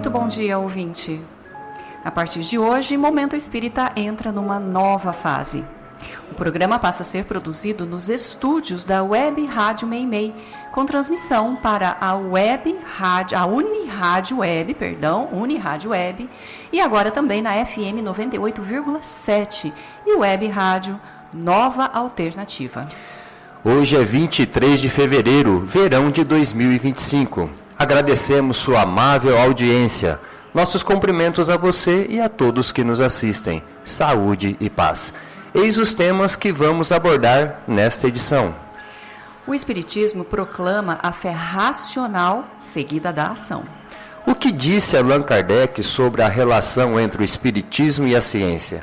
Muito bom dia, ouvinte. A partir de hoje, Momento Espírita entra numa nova fase. O programa passa a ser produzido nos estúdios da Web Rádio Meimei, com transmissão para a Unirádio Web, e agora também na FM 98,7 e Web Rádio Nova Alternativa. Hoje é 23 de fevereiro, verão de 2025. Agradecemos sua amável audiência. Nossos cumprimentos a você e a todos que nos assistem. Saúde e paz. Eis os temas que vamos abordar nesta edição. O Espiritismo proclama a fé racional seguida da ação. O que disse Allan Kardec sobre a relação entre o Espiritismo e a ciência?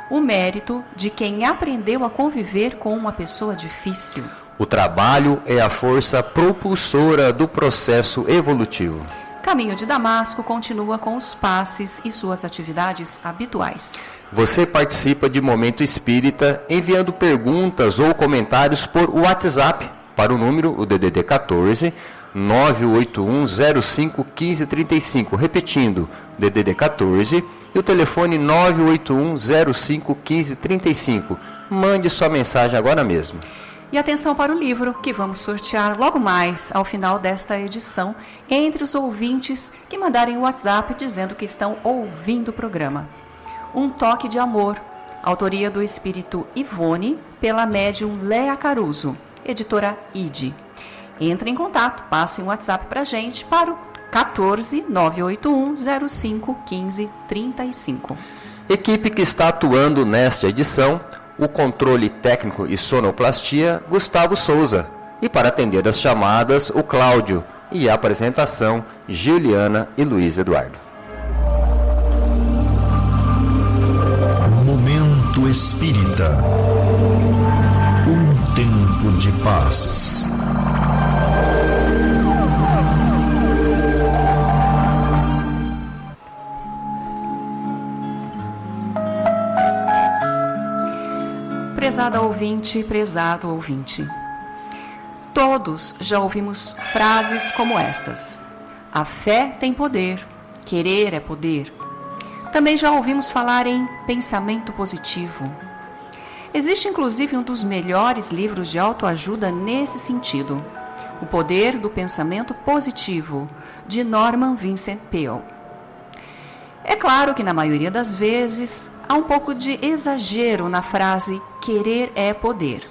O mérito de quem aprendeu a conviver com uma pessoa difícil. O trabalho é a força propulsora do processo evolutivo. Caminho de Damasco continua com os passes e suas atividades habituais. Você participa de Momento Espírita enviando perguntas ou comentários por WhatsApp para o número, o DDD 14 981051535. Repetindo, DDD 14 e o telefone 981051535. Mande sua mensagem agora mesmo. E atenção para o livro que vamos sortear logo mais ao final desta edição entre os ouvintes que mandarem o WhatsApp dizendo que estão ouvindo o programa. Um Toque de Amor, autoria do espírito Ivone, pela médium Léa Caruso, editora ID. Entre em contato, passe um WhatsApp para a gente para o 14 981 05 15 35. Equipe que está atuando nesta edição: o controle técnico e sonoplastia, Gustavo Souza. E para atender as chamadas, o Cláudio. E a apresentação, Juliana e Luiz Eduardo. Momento Espírita. Um tempo de paz. Prezada ouvinte, prezado ouvinte. Todos já ouvimos frases como estas: a fé tem poder, querer é poder. Também já ouvimos falar em pensamento positivo. Existe inclusive um dos melhores livros de autoajuda nesse sentido, O Poder do Pensamento Positivo, de Norman Vincent Peale. É claro que na maioria das vezes há um pouco de exagero na frase querer é poder.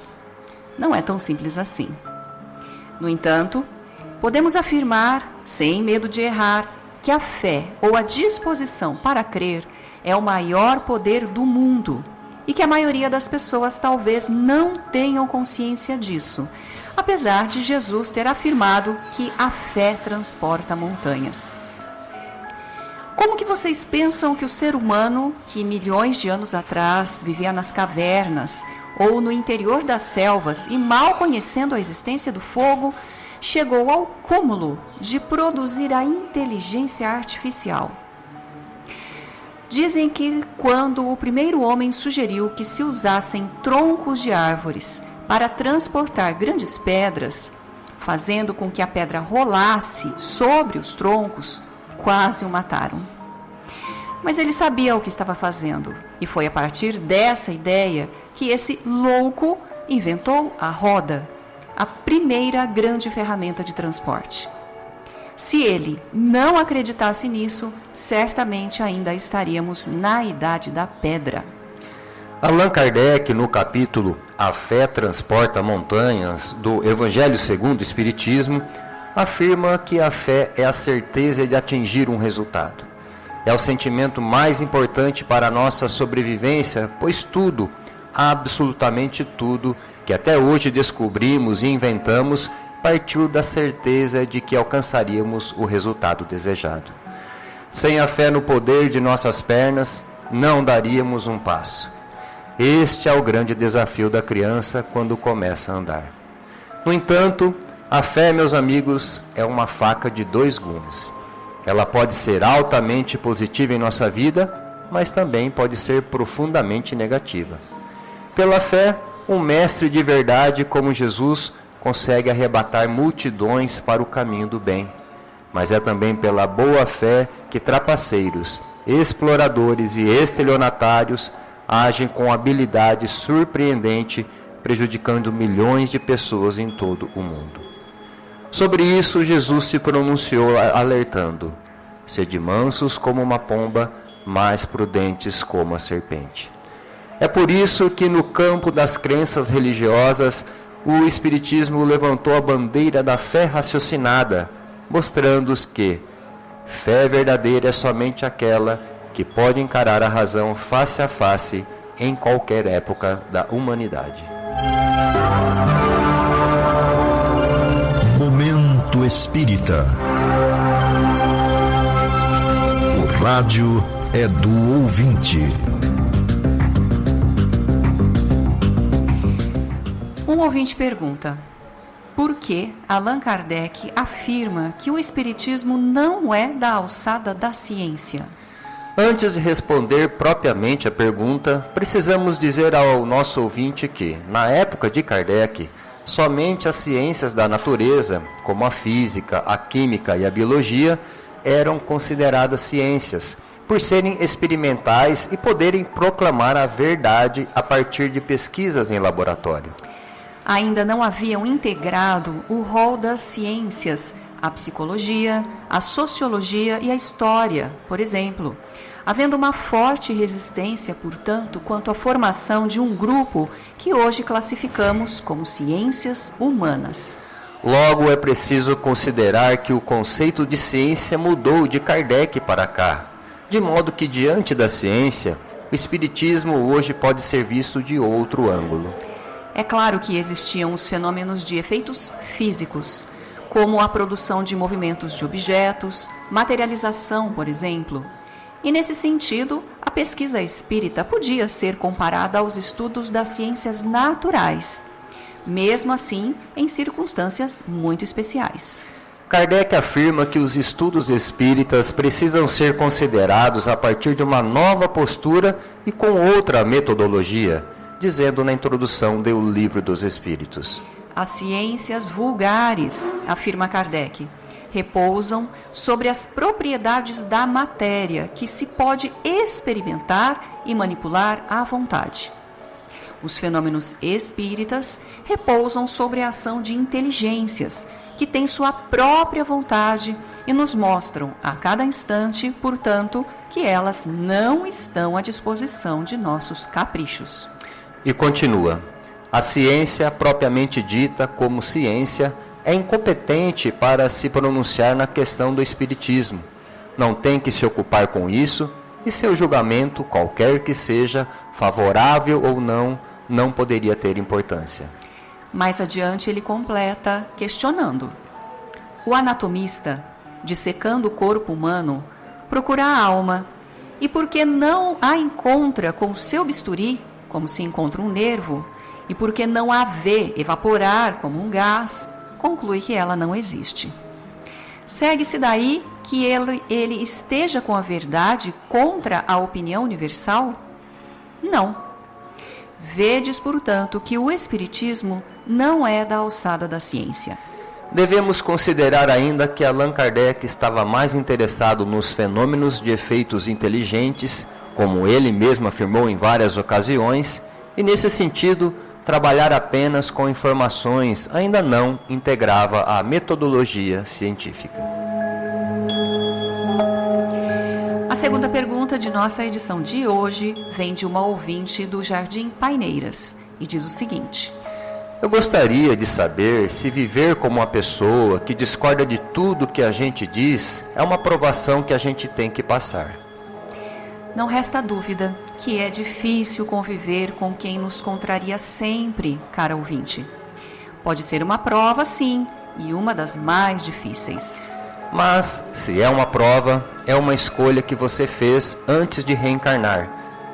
Não é tão simples assim. No entanto, podemos afirmar, sem medo de errar, que a fé ou a disposição para crer é o maior poder do mundo e que a maioria das pessoas talvez não tenham consciência disso, apesar de Jesus ter afirmado que a fé transporta montanhas. Como que vocês pensam que o ser humano, que milhões de anos atrás vivia nas cavernas ou no interior das selvas e mal conhecendo a existência do fogo, chegou ao cúmulo de produzir a inteligência artificial? Dizem que quando o primeiro homem sugeriu que se usassem troncos de árvores para transportar grandes pedras, fazendo com que a pedra rolasse sobre os troncos, quase o mataram. Mas ele sabia o que estava fazendo, e foi a partir dessa ideia que esse louco inventou a roda, a primeira grande ferramenta de transporte. Se ele não acreditasse nisso, certamente ainda estaríamos na Idade da Pedra. Allan Kardec, no capítulo A Fé Transporta Montanhas, do Evangelho segundo o Espiritismo, afirma que a fé é a certeza de atingir um resultado. É o sentimento mais importante para a nossa sobrevivência, pois tudo, absolutamente tudo, que até hoje descobrimos e inventamos, partiu da certeza de que alcançaríamos o resultado desejado. Sem a fé no poder de nossas pernas, não daríamos um passo. Este é o grande desafio da criança quando começa a andar. No entanto, a fé, meus amigos, é uma faca de dois gumes. Ela pode ser altamente positiva em nossa vida, mas também pode ser profundamente negativa. Pela fé, um mestre de verdade como Jesus consegue arrebatar multidões para o caminho do bem. mas é também pela boa fé que trapaceiros, exploradores e estelionatários agem com habilidade surpreendente, prejudicando milhões de pessoas em todo o mundo. Sobre isso, Jesus se pronunciou alertando: sede mansos como uma pomba, mais prudentes como a serpente. É por isso que no campo das crenças religiosas, o Espiritismo levantou a bandeira da fé raciocinada, mostrando-os que fé verdadeira é somente aquela que pode encarar a razão face a face em qualquer época da humanidade. Momento Espírita. O rádio é do ouvinte. Um ouvinte pergunta: por que Allan Kardec afirma que o Espiritismo não é da alçada da ciência? Antes de responder propriamente a pergunta, precisamos dizer ao nosso ouvinte que, na época de Kardec, somente as ciências da natureza, como a física, a química e a biologia, eram consideradas ciências, por serem experimentais e poderem proclamar a verdade a partir de pesquisas em laboratório. Ainda não haviam integrado o rol das ciências, a psicologia, a sociologia e a história, por exemplo, havendo uma forte resistência, portanto, quanto à formação de um grupo que hoje classificamos como ciências humanas. Logo, é preciso considerar que o conceito de ciência mudou de Kardec para cá, de modo que, diante da ciência, o Espiritismo hoje pode ser visto de outro ângulo. É claro que existiam os fenômenos de efeitos físicos, como a produção de movimentos de objetos, materialização, por exemplo. E nesse sentido, a pesquisa espírita podia ser comparada aos estudos das ciências naturais, mesmo assim em circunstâncias muito especiais. Kardec afirma que os estudos espíritas precisam ser considerados a partir de uma nova postura e com outra metodologia, dizendo na introdução do Livro dos Espíritos. As ciências vulgares, afirma Kardec, repousam sobre as propriedades da matéria que se pode experimentar e manipular à vontade. Os fenômenos espíritas repousam sobre a ação de inteligências que têm sua própria vontade e nos mostram a cada instante, portanto, que elas não estão à disposição de nossos caprichos. E continua: a ciência propriamente dita como ciência é incompetente para se pronunciar na questão do espiritismo. Não tem que se ocupar com isso e seu julgamento, qualquer que seja, favorável ou não poderia ter importância. Mais adiante ele completa questionando: o anatomista, dissecando o corpo humano, procura a alma, e porque não a encontra com o seu bisturi, como se encontra um nervo, e porque não a vê evaporar como um gás, conclui que ela não existe. Segue-se daí que ele esteja com a verdade contra a opinião universal? Não. Vedes, portanto, que o Espiritismo não é da alçada da ciência. Devemos considerar ainda que Allan Kardec estava mais interessado nos fenômenos de efeitos inteligentes, como ele mesmo afirmou em várias ocasiões, e nesse sentido, trabalhar apenas com informações ainda não integrava a metodologia científica. A segunda pergunta de nossa edição de hoje vem de uma ouvinte do Jardim Paineiras e diz o seguinte: eu gostaria de saber se viver como uma pessoa que discorda de tudo que a gente diz é uma provação que a gente tem que passar. Não resta dúvida que é difícil conviver com quem nos contraria sempre, cara ouvinte. Pode ser uma prova, sim, e uma das mais difíceis. Mas, se é uma prova, é uma escolha que você fez antes de reencarnar,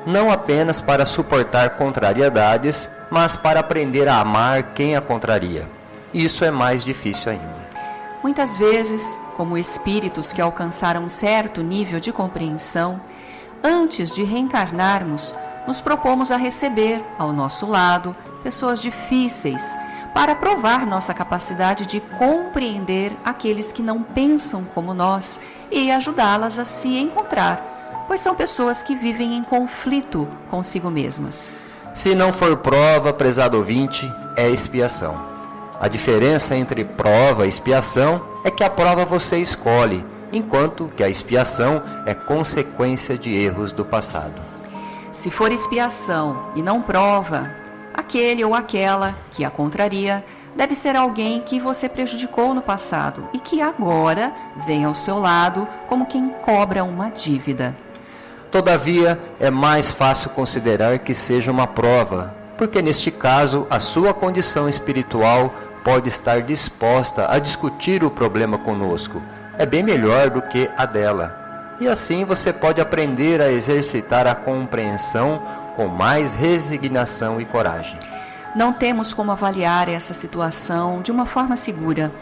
não apenas para suportar contrariedades, mas para aprender a amar quem a contraria. Isso é mais difícil ainda. Muitas vezes, como espíritos que alcançaram um certo nível de compreensão, antes de reencarnarmos, nos propomos a receber ao nosso lado pessoas difíceis, para provar nossa capacidade de compreender aqueles que não pensam como nós e ajudá-las a se encontrar, pois são pessoas que vivem em conflito consigo mesmas. Se não for prova, prezado ouvinte, é expiação. A diferença entre prova e expiação é que a prova você escolhe, enquanto que a expiação é consequência de erros do passado. Se for expiação e não prova, aquele ou aquela que a contraria deve ser alguém que você prejudicou no passado e que agora vem ao seu lado como quem cobra uma dívida. Todavia, é mais fácil considerar que seja uma prova, porque neste caso a sua condição espiritual pode estar disposta a discutir o problema conosco. É bem melhor do que a dela. E assim você pode aprender a exercitar a compreensão com mais resignação e coragem. Não temos como avaliar essa situação de uma forma segura,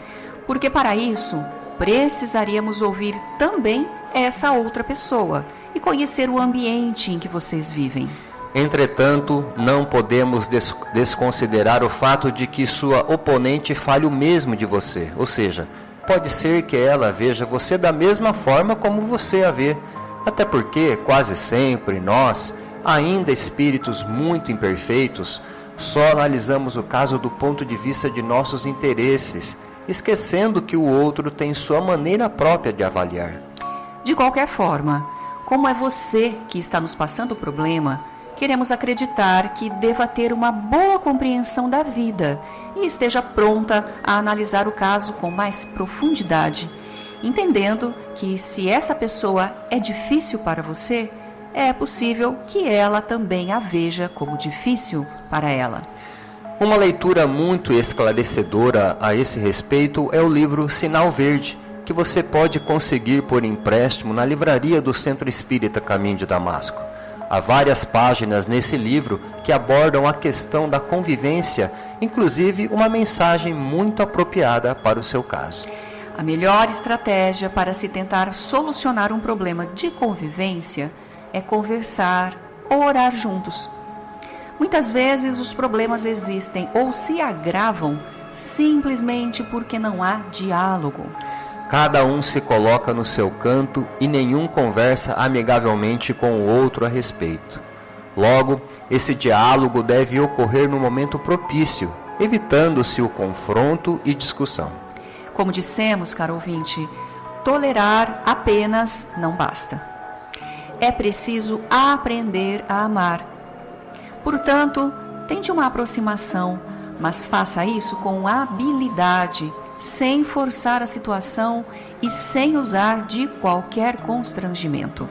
porque para isso precisaríamos ouvir também essa outra pessoa e conhecer o ambiente em que vocês vivem. Entretanto, não podemos desconsiderar o fato de que sua oponente fale o mesmo de você, ou seja, pode ser que ela veja você da mesma forma como você a vê, até porque quase sempre nós, ainda espíritos muito imperfeitos, só analisamos o caso do ponto de vista de nossos interesses, esquecendo que o outro tem sua maneira própria de avaliar. De qualquer forma, como é você que está nos passando o problema, queremos acreditar que deva ter uma boa compreensão da vida e esteja pronta a analisar o caso com mais profundidade, entendendo que se essa pessoa é difícil para você, é possível que ela também a veja como difícil para ela. Uma leitura muito esclarecedora a esse respeito é o livro Sinal Verde, que você pode conseguir por empréstimo na livraria do Centro Espírita Caminho de Damasco. Há várias páginas nesse livro que abordam a questão da convivência, inclusive uma mensagem muito apropriada para o seu caso. A melhor estratégia para se tentar solucionar um problema de convivência é conversar ou orar juntos. Muitas vezes os problemas existem ou se agravam simplesmente porque não há diálogo. Cada um se coloca no seu canto e nenhum conversa amigavelmente com o outro a respeito. Logo, esse diálogo deve ocorrer no momento propício, evitando-se o confronto e discussão. Como dissemos, caro ouvinte, tolerar apenas não basta. É preciso aprender a amar. Portanto, tente uma aproximação, mas faça isso com habilidade, sem forçar a situação e sem usar de qualquer constrangimento.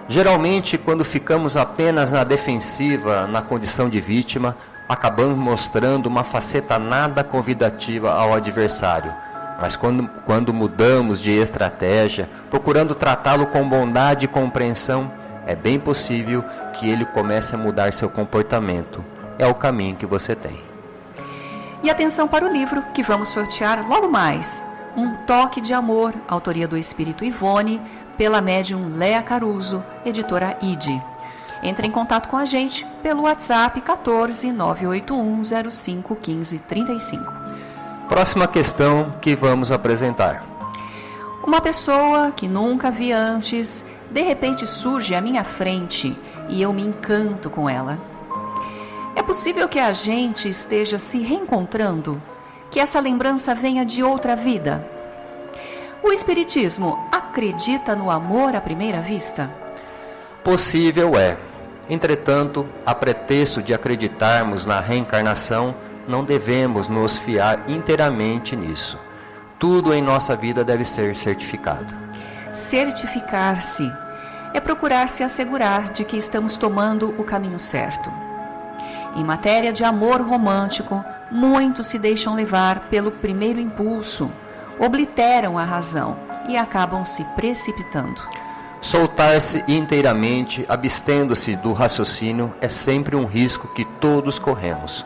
Geralmente, quando ficamos apenas na defensiva, na condição de vítima, acabamos mostrando uma faceta nada convidativa ao adversário. Mas quando mudamos de estratégia, procurando tratá-lo com bondade e compreensão, é bem possível que ele comece a mudar seu comportamento. É o caminho que você tem. E atenção para o livro que vamos sortear logo mais. Um Toque de Amor, autoria do Espírito Ivone, pela médium Léa Caruso, editora ID. Entre em contato com a gente pelo WhatsApp 14 981 05 15 35. Próxima questão que vamos apresentar. Uma pessoa que nunca vi antes, de repente surge à minha frente e eu me encanto com ela. É possível que a gente esteja se reencontrando, que essa lembrança venha de outra vida. O Espiritismo acredita no amor à primeira vista? Possível é. Entretanto, a pretexto de acreditarmos na reencarnação, não devemos nos fiar inteiramente nisso. Tudo em nossa vida deve ser certificado. Certificar-se é procurar se assegurar de que estamos tomando o caminho certo. Em matéria de amor romântico, muitos se deixam levar pelo primeiro impulso, obliteram a razão e acabam se precipitando. Soltar-se inteiramente, abstendo-se do raciocínio, é sempre um risco que todos corremos.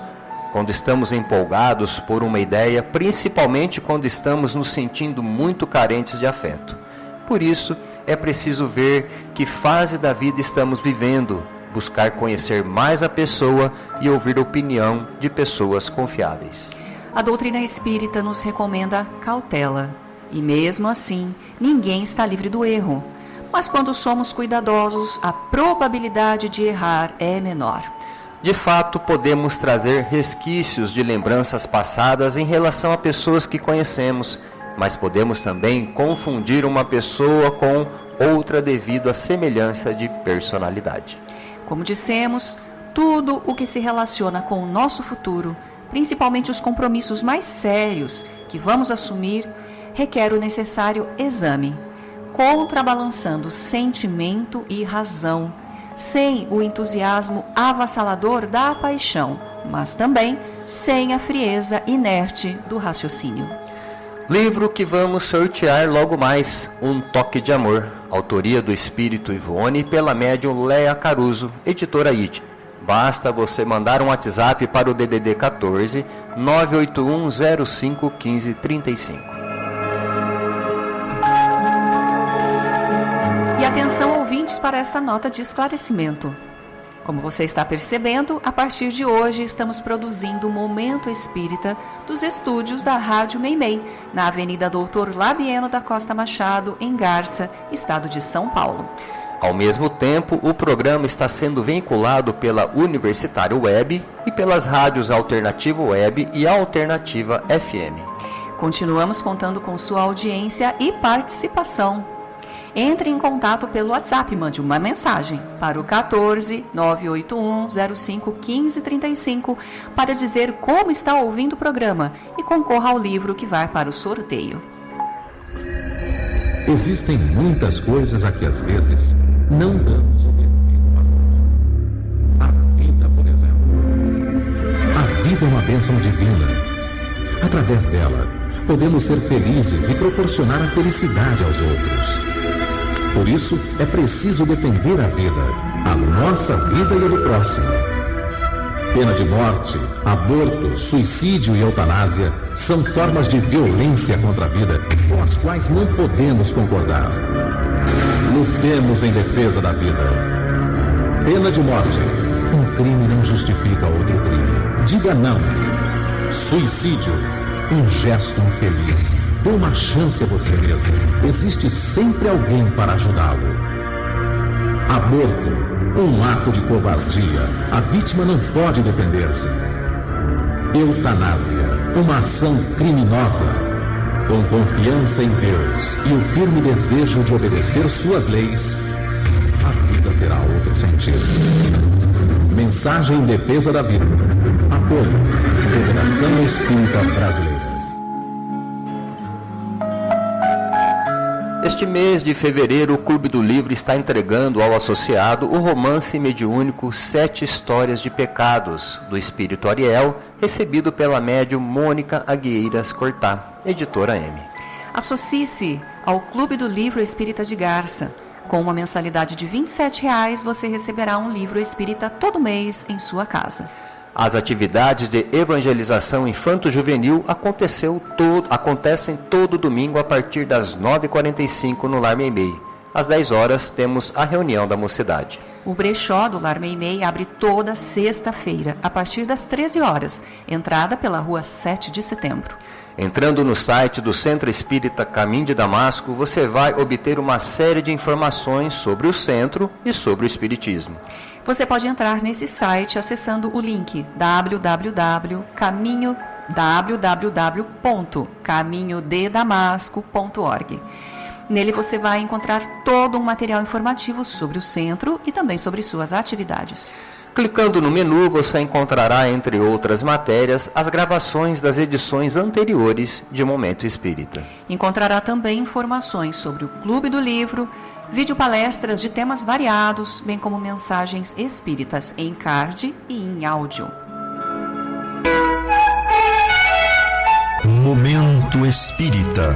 Quando estamos empolgados por uma ideia, principalmente quando estamos nos sentindo muito carentes de afeto. Por isso, é preciso ver que fase da vida estamos vivendo, buscar conhecer mais a pessoa e ouvir a opinião de pessoas confiáveis. A doutrina espírita nos recomenda cautela. E mesmo assim, ninguém está livre do erro. Mas quando somos cuidadosos, a probabilidade de errar é menor. De fato, podemos trazer resquícios de lembranças passadas em relação a pessoas que conhecemos, mas podemos também confundir uma pessoa com outra devido à semelhança de personalidade. Como dissemos, tudo o que se relaciona com o nosso futuro, principalmente os compromissos mais sérios que vamos assumir, requer o necessário exame, contrabalançando sentimento e razão, sem o entusiasmo avassalador da paixão, mas também sem a frieza inerte do raciocínio. Livro que vamos sortear logo mais, Um Toque de Amor, autoria do Espírito Ivone pela médium Léa Caruso, editora ID. Basta você mandar um WhatsApp para o DDD 14 981 05 15 35. E atenção, ouvintes, para essa nota de esclarecimento. Como você está percebendo, a partir de hoje estamos produzindo o Momento Espírita dos estúdios da Rádio Meimei, na Avenida Doutor Labieno da Costa Machado, em Garça, estado de São Paulo. Ao mesmo tempo, o programa está sendo vinculado pela Universitário Web e pelas rádios Alternativa Web e Alternativa FM. Continuamos contando com sua audiência e participação. Entre em contato pelo WhatsApp, mande uma mensagem para o 14 981 05 15 35 para dizer como está ouvindo o programa e concorra ao livro que vai para o sorteio. Existem muitas coisas a que às vezes não damos o devido valor. A vida, por exemplo. A vida é uma bênção divina. Através dela, podemos ser felizes e proporcionar a felicidade aos outros. Por isso, é preciso defender a vida, a nossa vida e a do próximo. Pena de morte, aborto, suicídio e eutanásia são formas de violência contra a vida com as quais não podemos concordar. Lutemos em defesa da vida. Pena de morte. Um crime não justifica outro crime. Diga não. Suicídio. Um gesto infeliz. Dê uma chance a você mesmo. Existe sempre alguém para ajudá-lo. Aborto. Um ato de covardia. A vítima não pode defender-se. Eutanásia. Uma ação criminosa. Com confiança em Deus e o firme desejo de obedecer suas leis, a vida terá outro sentido. Mensagem em defesa da vida. Apoio. Federação Espírita Brasileira. Este mês de fevereiro, o Clube do Livro está entregando ao associado o romance mediúnico 7 Histórias de Pecados, do Espírito Ariel, recebido pela médium Mônica Agueiras Cortá, editora M. Associe-se ao Clube do Livro Espírita de Garça. Com uma mensalidade de R$ 27,00, você receberá um livro espírita todo mês em sua casa. As atividades de evangelização infanto-juvenil acontecem todo domingo a partir das 9h45 no Lar Meimei. Às 10 horas temos a reunião da mocidade. O brechó do Lar Meimei abre toda sexta-feira, a partir das 13 horas, entrada pela rua 7 de setembro. Entrando no site do Centro Espírita Caminho de Damasco, você vai obter uma série de informações sobre o centro e sobre o Espiritismo. Você pode entrar nesse site acessando o link www.caminhodedamasco.org. Nele você vai encontrar todo um material informativo sobre o centro e também sobre suas atividades. Clicando no menu, você encontrará, entre outras matérias, as gravações das edições anteriores de Momento Espírita. Encontrará também informações sobre o Clube do Livro, videopalestras de temas variados, bem como mensagens espíritas em card e em áudio. Momento Espírita.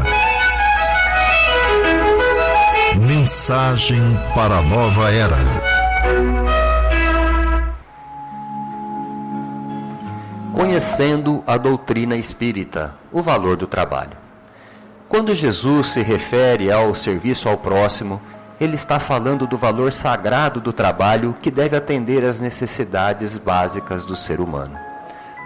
Mensagem para a nova era. Conhecendo a doutrina espírita, o valor do trabalho. Quando Jesus se refere ao serviço ao próximo, ele está falando do valor sagrado do trabalho que deve atender às necessidades básicas do ser humano.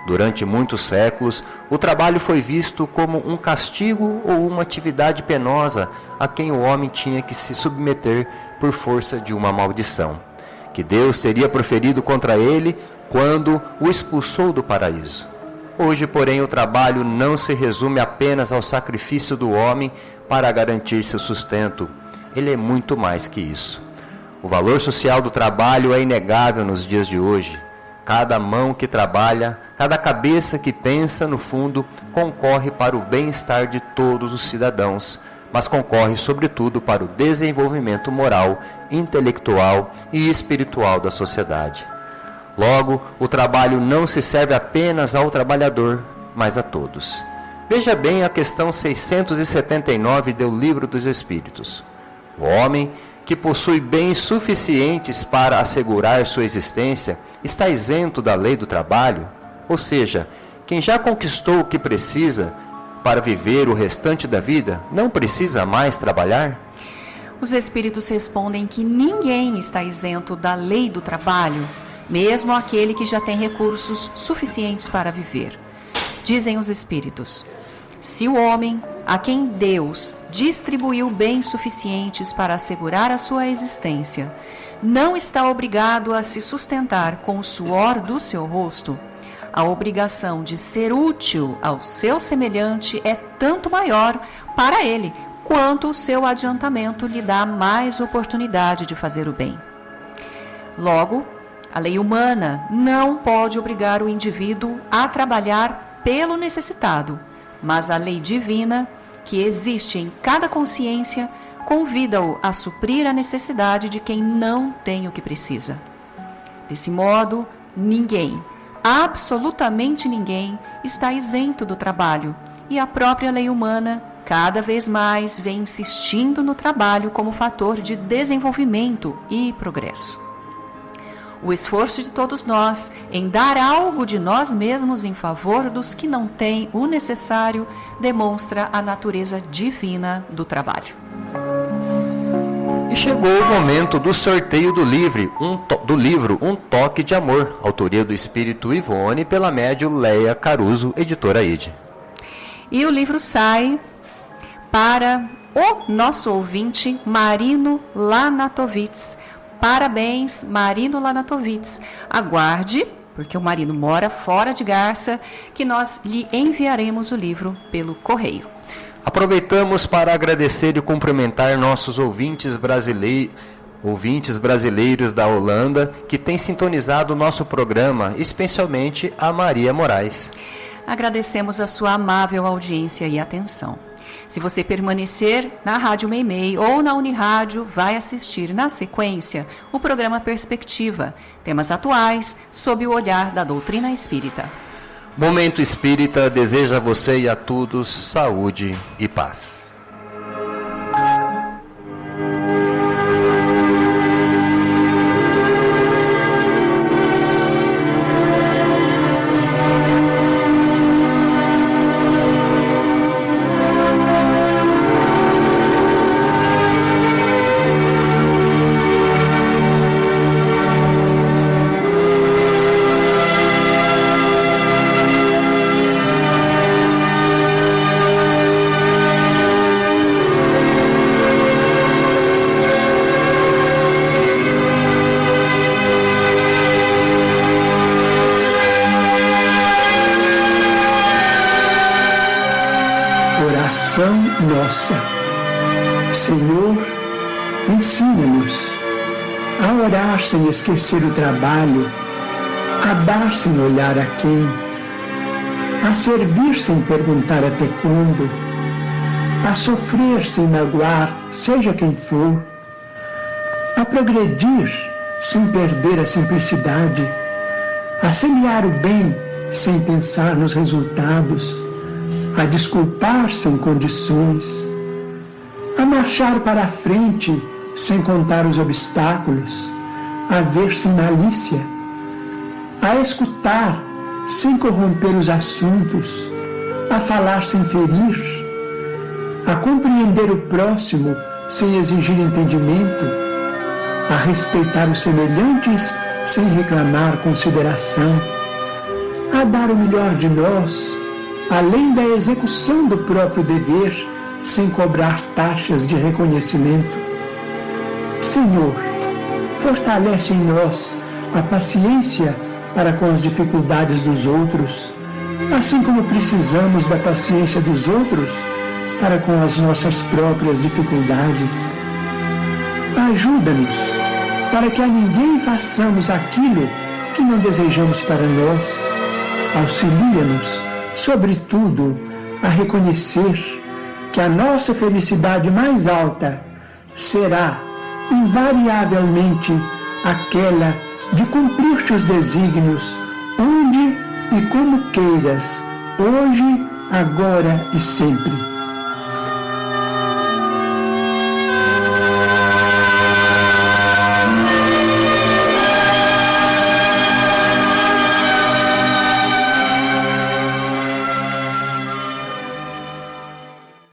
Durante muitos séculos, o trabalho foi visto como um castigo ou uma atividade penosa a quem o homem tinha que se submeter por força de uma maldição, que Deus teria proferido contra ele quando o expulsou do paraíso. Hoje, porém, o trabalho não se resume apenas ao sacrifício do homem para garantir seu sustento. Ele é muito mais que isso. O valor social do trabalho é inegável nos dias de hoje. Cada mão que trabalha, cada cabeça que pensa, no fundo, concorre para o bem-estar de todos os cidadãos, mas concorre, sobretudo, para o desenvolvimento moral, intelectual e espiritual da sociedade. Logo, o trabalho não se serve apenas ao trabalhador, mas a todos. Veja bem a questão 679 do Livro dos Espíritos. O homem que possui bens suficientes para assegurar sua existência está isento da lei do trabalho? Ou seja, quem já conquistou o que precisa para viver o restante da vida, não precisa mais trabalhar? Os Espíritos respondem que ninguém está isento da lei do trabalho, mesmo aquele que já tem recursos suficientes para viver. Dizem os Espíritos: se o homem, a quem Deus distribuiu bens suficientes para assegurar a sua existência, não está obrigado a se sustentar com o suor do seu rosto, a obrigação de ser útil ao seu semelhante é tanto maior para ele, quanto o seu adiantamento lhe dá mais oportunidade de fazer o bem. Logo, a lei humana não pode obrigar o indivíduo a trabalhar pelo necessitado, mas a lei divina, que existe em cada consciência, convida-o a suprir a necessidade de quem não tem o que precisa. Desse modo, ninguém, absolutamente ninguém, está isento do trabalho, e a própria lei humana, cada vez mais, vem insistindo no trabalho como fator de desenvolvimento e progresso. O esforço de todos nós em dar algo de nós mesmos em favor dos que não têm o necessário demonstra a natureza divina do trabalho. E chegou o momento do sorteio do livro Um Toque de Amor, autoria do Espírito Ivone, pela médium Leia Caruso, editora Ide. E o livro sai para o nosso ouvinte Marino Lanatovitz. Parabéns, Marino Lanatovitz. Aguarde, porque o Marino mora fora de Garça, que nós lhe enviaremos o livro pelo correio. Aproveitamos para agradecer e cumprimentar nossos ouvintes brasileiros da Holanda, que têm sintonizado o nosso programa, especialmente a Maria Moraes. Agradecemos a sua amável audiência e atenção. Se você permanecer na Rádio Meimei ou na Unirádio, vai assistir na sequência o programa Perspectiva, temas atuais sob o olhar da doutrina espírita. Momento Espírita deseja a você e a todos saúde e paz. Oração nossa. Senhor, ensina-nos a orar sem esquecer o trabalho, a dar sem olhar a quem, a servir sem perguntar até quando, a sofrer sem magoar, seja quem for, a progredir sem perder a simplicidade, a semear o bem sem pensar nos resultados, a desculpar sem condições, a marchar para a frente sem contar os obstáculos, a ver sem malícia, a escutar sem corromper os assuntos, a falar sem ferir, a compreender o próximo sem exigir entendimento, a respeitar os semelhantes sem reclamar consideração, a dar o melhor de nós, além da execução do próprio dever, sem cobrar taxas de reconhecimento. Senhor, fortalece em nós a paciência para com as dificuldades dos outros, assim como precisamos da paciência dos outros para com as nossas próprias dificuldades. Ajuda-nos para que a ninguém façamos aquilo que não desejamos para nós. Auxilia-nos, sobretudo, a reconhecer que a nossa felicidade mais alta será, invariavelmente, aquela de cumprir teus desígnios, onde e como queiras, hoje, agora e sempre.